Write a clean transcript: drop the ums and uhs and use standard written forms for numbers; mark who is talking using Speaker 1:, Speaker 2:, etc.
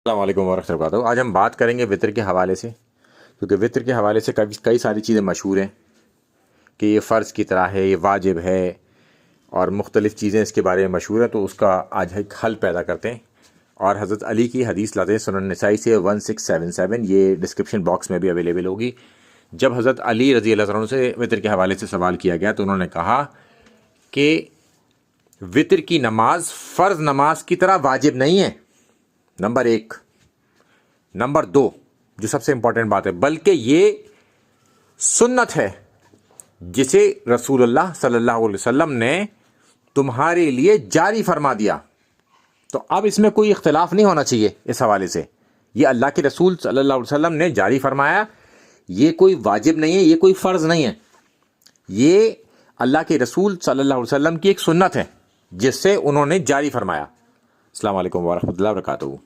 Speaker 1: अस्सलाम वालेकुम वरहमतुल्लाहि वबरकातुहू। आज हम बात करेंगे वितर के हवाले से, क्योंकि वितर के हवाले से कई सारी चीज़ें मशहूर हैं कि ये फ़र्ज़ की तरह है, ये वाजिब है और मुख्तलिफ़ चीज़ें इसके बारे में मशहूर हैं। तो उसका आज एक हल पैदा करते हैं और हज़रत अली की हदीस लाते हैं सुनन नसाई से 1677। ये डिस्क्रिप्शन बॉक्स में भी अवेलेबल होगी। जब हज़रत अली रज़ी अल्लाह तआला से वितर के हवाले से सवाल किया गया तो उन्होंने कहा कि वितर की नमाज फ़र्ज़ नमाज की तरह वाजिब नहीं है, नंबर एक। नंबर दो, जो सबसे इंपॉर्टेंट बात है, बल्कि ये सुन्नत है जिसे रसूलुल्लाह सल्लल्लाहु अलैहि वसल्लम ने तुम्हारे लिए जारी फरमा दिया। तो अब इसमें कोई इख्तिलाफ नहीं होना चाहिए इस हवाले से। ये अल्लाह के रसूल सल्लल्लाहु अलैहि वसल्लम ने जारी फरमाया, ये कोई वाजिब नहीं है, ये कोई फ़र्ज़ नहीं है, ये अल्लाह के रसूल सल्लल्लाहु अलैहि वसल्लम की एक सुन्नत है जिससे उन्होंने जारी फरमाया। अस्सलाम वालेकुम वरहमतुल्लाहि वबरकातुहू।